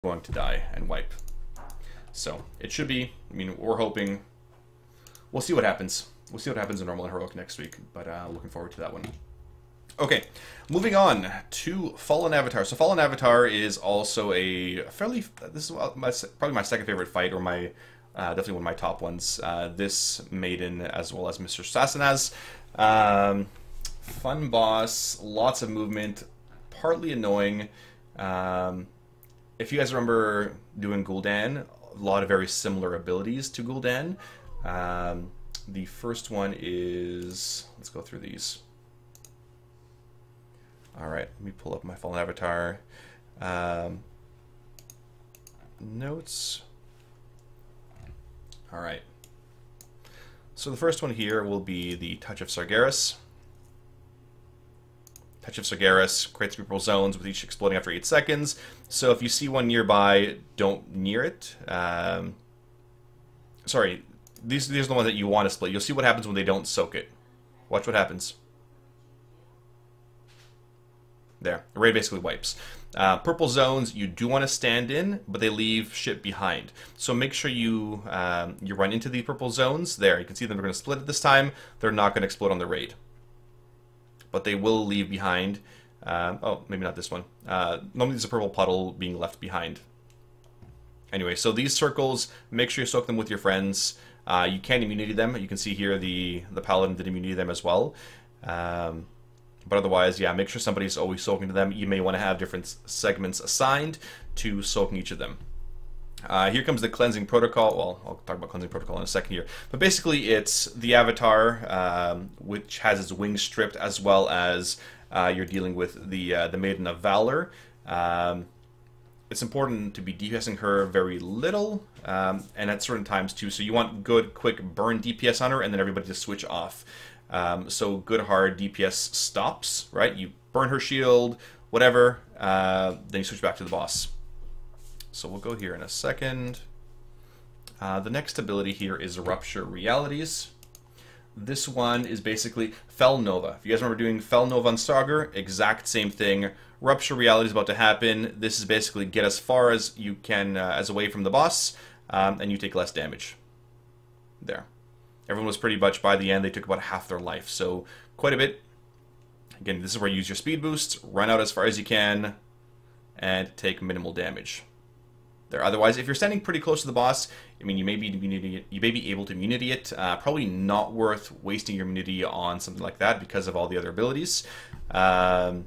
going to die and wipe. So it should be, I mean, we're hoping, we'll see what happens. We'll see what happens in normal and heroic next week, but looking forward to that one. Okay, moving on to Fallen Avatar. So Fallen Avatar is also a fairly, this is probably my second favorite fight, or my definitely one of my top ones. This Maiden as well as Mr. Sassanaz. Fun boss, lots of movement, partly annoying. If you guys remember doing Gul'dan, a lot of very similar abilities to Gul'dan. The first one is, let's go through these. Alright, let me pull up my Fallen Avatar notes. Alright. So the first one here will be the Touch of Sargeras. Touch of Sargeras creates purple zones with each exploding after 8 seconds. So if you see one nearby, don't near it. Sorry, these are the ones that you want to split. You'll see what happens when they don't soak it. Watch what happens. There, the raid basically wipes. Purple zones you do want to stand in, but they leave shit behind. So make sure you you run into the purple zones. There, you can see them are going to split it this time. They're not going to explode on the raid, but they will leave behind. Oh, maybe not this one. Normally there's a purple puddle being left behind. Anyway, so these circles, make sure you soak them with your friends. You can immunity them. You can see here the paladin did immunity them as well. But otherwise, yeah, make sure somebody's always soaking to them. You may want to have different segments assigned to soaking each of them. Here comes the cleansing protocol. Well, I'll talk about cleansing protocol in a second here. But basically, it's the avatar, which has its wings stripped, as well as you're dealing with the Maiden of Valor. It's important to be DPSing her very little, and at certain times too. So you want good, quick burn DPS on her, and then everybody just switch off. So good hard DPS stops, right? You burn her shield, whatever, then you switch back to the boss. So we'll go here in a second. The next ability here is Rupture Realities. This one is basically Fel Nova. If you guys remember doing Fel Nova on Sagar, exact same thing. Rupture Reality is about to happen. This is basically get as far as you can, as away from the boss, and you take less damage. There. Everyone was pretty much, by the end, they took about half their life, so quite a bit. Again, this is where you use your speed boosts, run out as far as you can, and take minimal damage. There. Otherwise, if you're standing pretty close to the boss, I mean, you may be able to immunity it. Probably not worth wasting your immunity on something like that because of all the other abilities. Yeah,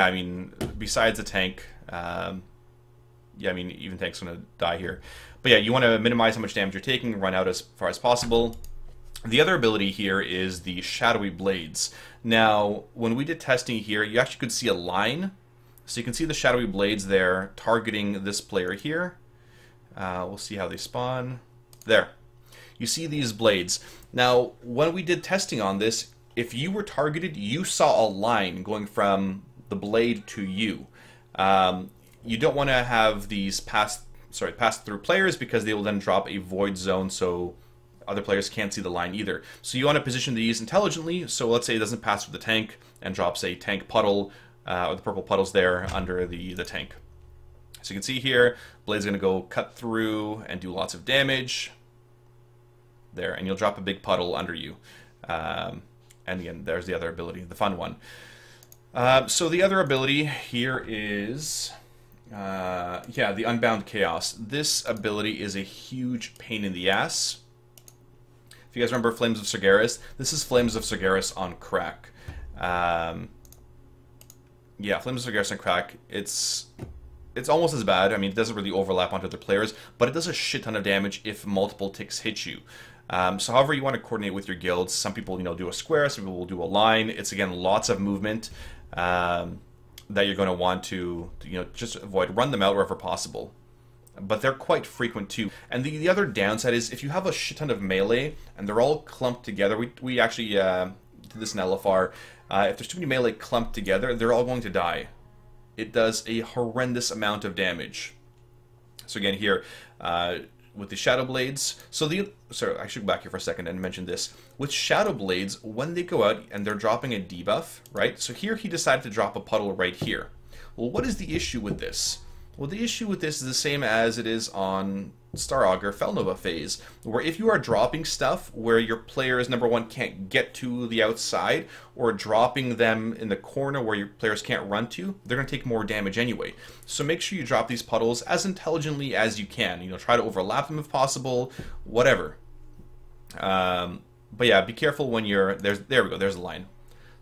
I mean, besides the tank, yeah, I mean, even tank's gonna die here. But yeah, you want to minimize how much damage you're taking, run out as far as possible. The other ability here is the Shadowy Blades. Now, when we did testing here, you actually could see a line. So you can see the Shadowy Blades there targeting this player here. We'll see how they spawn. There. You see these blades. Now, when we did testing on this, if you were targeted, you saw a line going from the blade to you. You don't want to have these pass through players because they will then drop a void zone, so other players can't see the line either. So you want to position these intelligently. So let's say it doesn't pass through the tank and drops a tank puddle, or the purple puddles there under the tank. So you can see here, blade's going to go cut through and do lots of damage. There, and you'll drop a big puddle under you. And again, there's the other ability, the fun one. So the other ability here is... yeah, the Unbound Chaos. This ability is a huge pain in the ass. If you guys remember Flames of Sargeras, this is Flames of Sargeras on crack. Yeah, Flames of Sargeras on crack. It's almost as bad. I mean, it doesn't really overlap onto other players, but it does a shit ton of damage if multiple ticks hit you. So however you want to coordinate with your guilds, some people, do a square, some people will do a line. It's, again, lots of movement. That you're going to want to just avoid. Run them out wherever possible. But they're quite frequent too. And the other downside is if you have a shit ton of melee and they're all clumped together, we actually did this in LFR, if there's too many melee clumped together, they're all going to die. It does a horrendous amount of damage. So again here, with the Shadow Blades, sorry, I should go back here for a second and mention this. With Shadow Blades, when they go out and they're dropping a debuff, right? So here he decided to drop a puddle right here. Well, what is the issue with this? Well, the issue with this is the same as it is on Star Augur Felnova phase, where if you are dropping stuff where your players, number one, can't get to the outside, or dropping them in the corner where your players can't run to, they're going to take more damage anyway. So make sure you drop these puddles as intelligently as you can. You know, try to overlap them if possible, whatever. But yeah, be careful when you're... There we go, there's the line.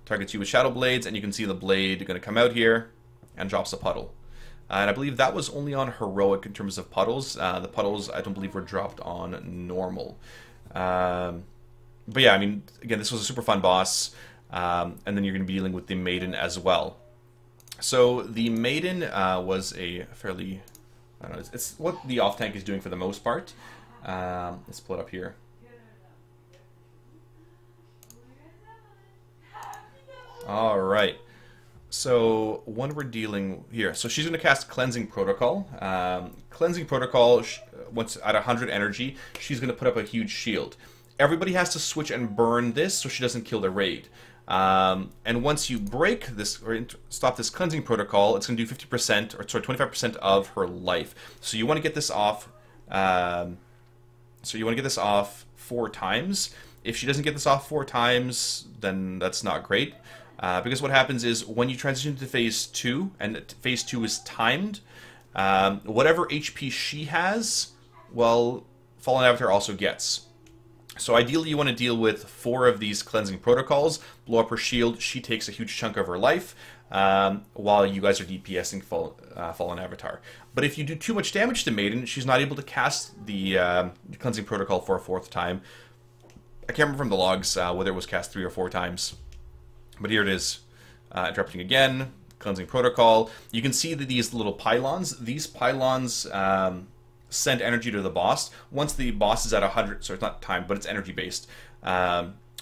Targets you with Shadow Blades, and you can see the blade going to come out here and drops a puddle. And I believe that was only on Heroic in terms of puddles. The puddles, I don't believe, were dropped on Normal. But yeah, I mean, again, this was a super fun boss. And then you're going to be dealing with the Maiden as well. So the Maiden was a fairly... I don't know, it's what the off-tank is doing for the most part. Let's pull it up here. All right. So when we're dealing here, so she's going to cast Cleansing Protocol. Cleansing Protocol, once at 100 energy, she's going to put up a huge shield. Everybody has to switch and burn this so she doesn't kill the raid. And once you break this or stop this Cleansing Protocol, it's going to do 50% or sorry 25% of her life. So you want to get this off. So you want to get this off 4 times. If she doesn't get this off 4 times, then that's not great. Because what happens is when you transition to phase 2, and phase 2 is timed, whatever HP she has, well, Fallen Avatar also gets. So ideally you want to deal with 4 of these cleansing protocols, blow up her shield, she takes a huge chunk of her life, while you guys are DPSing Fallen Avatar. But if you do too much damage to Maiden, she's not able to cast the cleansing protocol for a 4th time. I can't remember from the logs whether it was cast 3 or 4 times. But here it is, interrupting again, cleansing protocol. You can see that these little pylons, send energy to the boss. Once the boss is at 100, so it's not time, but it's energy based.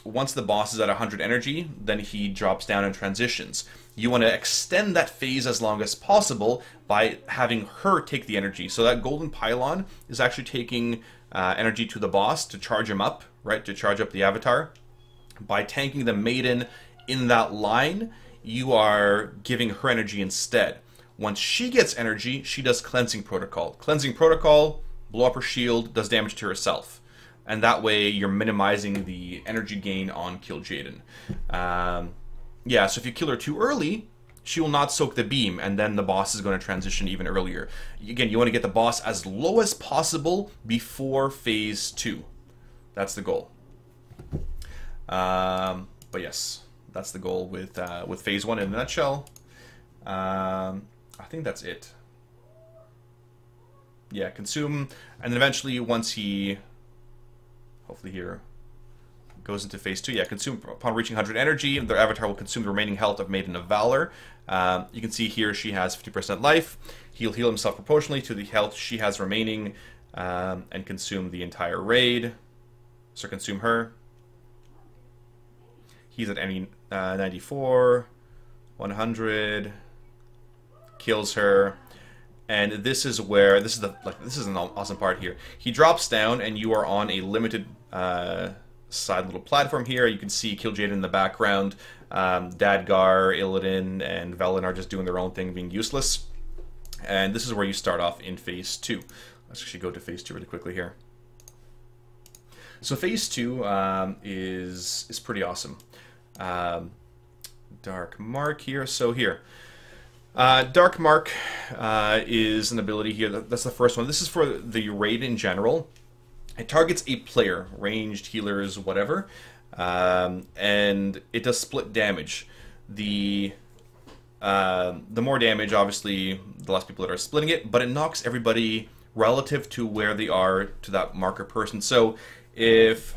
Once the boss is at 100 energy, then he drops down and transitions. You want to extend that phase as long as possible by having her take the energy. So that golden pylon is actually taking energy to the boss to charge him up, right? To charge up the avatar. By tanking the Maiden in that line, you are giving her energy instead. Once she gets energy, she does Cleansing Protocol. Cleansing Protocol, blow up her shield, does damage to herself. And that way you're minimizing the energy gain on Kill Jaden. Yeah, so if you kill her too early, she will not soak the beam, and then the boss is going to transition even earlier. Again, you want to get the boss as low as possible before phase 2. That's the goal. But yes, that's the goal with phase 1 in a nutshell. I think that's it. Yeah, consume, and then eventually once he, hopefully here, goes into phase 2, yeah, consume upon reaching 100 energy, their avatar will consume the remaining health of Maiden of Valor. You can see here she has 50% life. He'll heal himself proportionally to the health she has remaining, and consume the entire raid. So consume her. He's at any 94, 100, kills her, and this is where this is an awesome part here. He drops down, and you are on a limited side little platform here. You can see Kill Jaden in the background. Dadgar, Illidan, and Velen are just doing their own thing, being useless. And this is where you start off in phase 2. Let's actually go to phase 2 really quickly here. So phase 2 is pretty awesome. Dark Mark here. So here, Dark Mark is an ability here. That's the first one. This is for the raid in general. It targets a player, ranged, healers, whatever, and it does split damage. The more damage, obviously, the less people that are splitting it, but it knocks everybody relative to where they are to that marker person. So if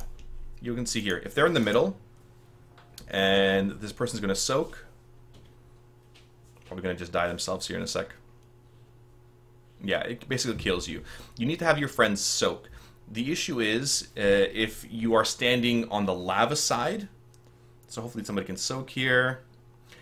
you can see here, if they're in the middle and this person's going to soak, probably going to just die themselves here in a sec. Yeah, it basically kills you. You need to have your friends soak. The issue is if you are standing on the lava side, so hopefully somebody can soak here,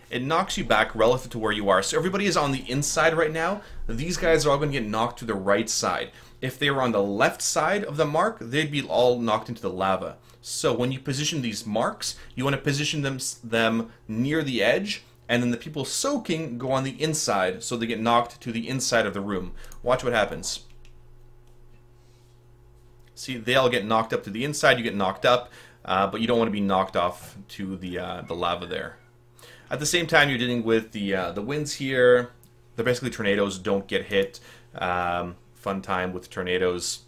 it knocks you back relative to where you are. So everybody is on the inside right now. These guys are all going to get knocked to the right side. If they were on the left side of the mark, they'd be all knocked into the lava. So when you position these marks, you want to position them near the edge and then the people soaking go on the inside, so they get knocked to the inside of the room. Watch what happens. See, they all get knocked up to the inside, you get knocked up, but you don't want to be knocked off to the lava there. At the same time, you're dealing with the winds here. They're basically tornadoes, don't get hit. Fun time with tornadoes.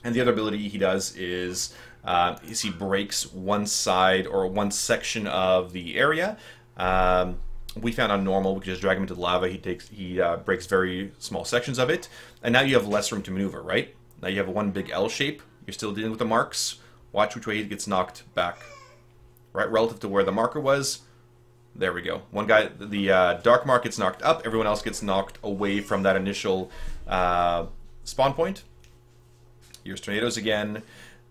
And the other ability he does is he breaks one side or one section of the area. We found on normal, we could just drag him into the lava. He breaks very small sections of it, and now you have less room to maneuver, right? Now you have one big L shape. You're still dealing with the marks. Watch which way he gets knocked back, right, relative to where the marker was. There we go. One guy, the dark mark gets knocked up. Everyone else gets knocked away from that initial spawn point. Here's tornadoes again,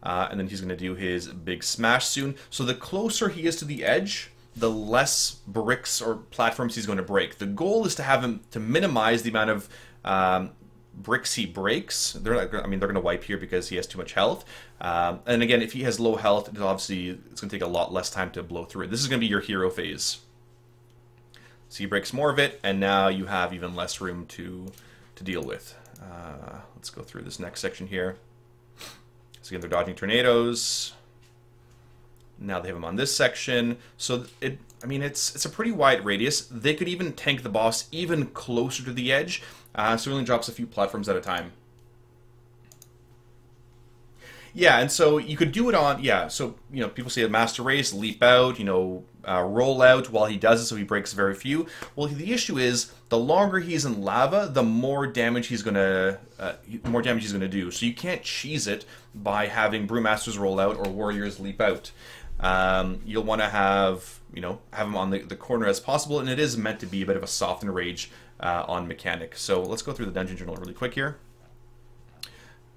and then he's going to do his big smash soon. So the closer he is to the edge, the less bricks or platforms he's going to break. The goal is to have him to minimize the amount of bricks he breaks. They're not, I mean, they're going to wipe here because he has too much health. And again, if he has low health, it's going to take a lot less time to blow through it. This is going to be your hero phase. So he breaks more of it, and now you have even less room to deal with. Let's go through this next section here. So again, they're dodging tornadoes. Now they have him on this section. So it's a pretty wide radius. They could even tank the boss even closer to the edge. So he only drops a few platforms at a time. Yeah, and so you could do it on, so, people say a master race, leap out, roll out while he does it, so he breaks very few. Well, the issue is, the longer he's in lava, the more damage he's gonna do. So you can't cheese it by having brewmasters roll out or warriors leap out. You'll want to have him on the corner as possible, and it is meant to be a bit of a soft and rage on mechanic. So let's go through the dungeon journal really quick here.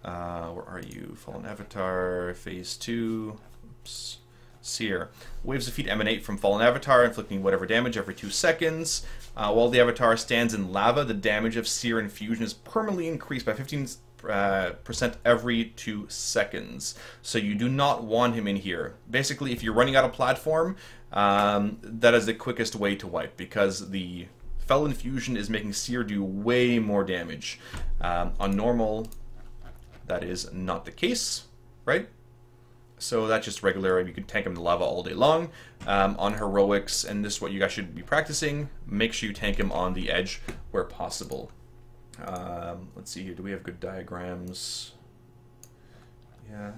Where are you? Fallen Avatar, Phase 2. Oops. Seer. Waves of feet emanate from Fallen Avatar, inflicting whatever damage every 2 seconds. While the Avatar stands in lava, the damage of Seer infusion is permanently increased by 15% every 2 seconds. So you do not want him in here. Basically, if you're running out of platform, that is the quickest way to wipe, because the Fell Infusion is making Seer do way more damage. On normal, that is not the case, right? So that's just regular. You can tank him in the lava all day long. On heroics, and this is what you guys should be practicing, make sure you tank him on the edge where possible. Let's see here. Do we have good diagrams? Yeah.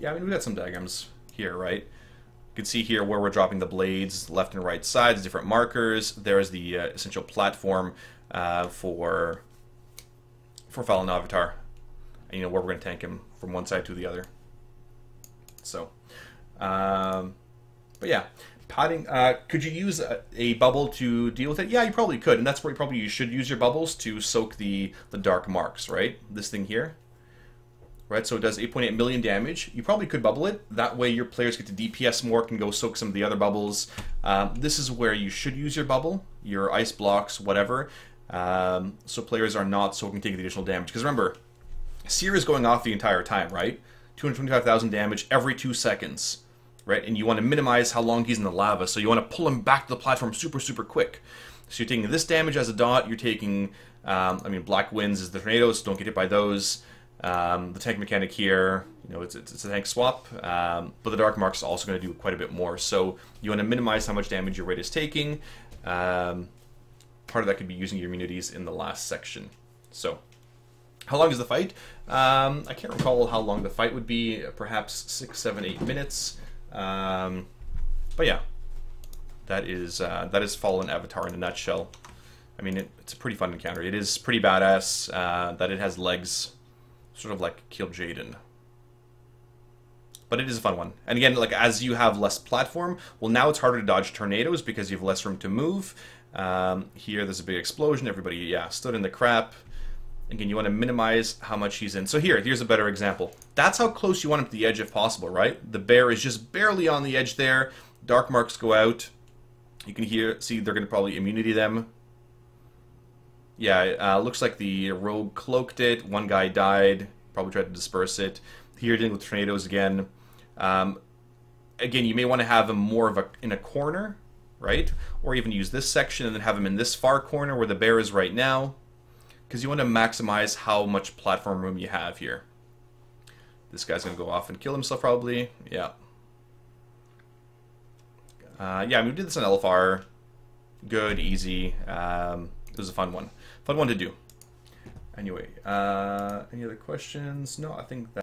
Yeah, I mean, we got some diagrams here, right? You can see here where we're dropping the blades, left and right sides, different markers. There's the essential platform for Fallen Avatar, and where we're going to tank him from one side to the other. So, but yeah, potting. Could you use a bubble to deal with it? Yeah, you probably could, and that's where you should use your bubbles to soak the dark marks, right? This thing here, right? So it does 8.8 million damage. You probably could bubble it. That way your players get to DPS more, can go soak some of the other bubbles. This is where you should use your bubble, your ice blocks, whatever. So players are not soaking, taking the additional damage. Because remember, Seer is going off the entire time, right? 225,000 damage every 2 seconds, right? And you want to minimize how long he's in the lava, so you want to pull him back to the platform super, super quick. So you're taking this damage as a dot, you're taking, Black Winds is the tornadoes, so don't get hit by those. The tank mechanic here, it's a tank swap, but the Dark Mark's also going to do quite a bit more. So you want to minimize how much damage your raid is taking. Part of that could be using your immunities in the last section. So, how long is the fight? I can't recall how long the fight would be. Perhaps 6, 7, 8 minutes. But yeah, that is Fallen Avatar in a nutshell. I mean, it's a pretty fun encounter. It is pretty badass that it has legs, sort of like Kill Jaden. But it is a fun one. And again, like as you have less platform, well, now it's harder to dodge tornadoes because you have less room to move. Here there's a big explosion, everybody stood in the crap. Again, you want to minimize how much he's in. So here's a better example. That's how close you want him to the edge if possible, right? The bear is just barely on the edge there. Dark marks go out. You can see they're going to probably immunity them. Yeah, looks like the rogue cloaked it. One guy died, probably tried to disperse it. Here dealing with tornadoes again. Again, you may want to have him more of in a corner, right? Or even use this section and then have him in this far corner where the bear is right now, because you want to maximize how much platform room you have here. This guy's going to go off and kill himself probably. Yeah. Yeah, I mean, we did this on LFR. Good, easy. It was a fun one. Fun one to do. Anyway, any other questions? No, I think that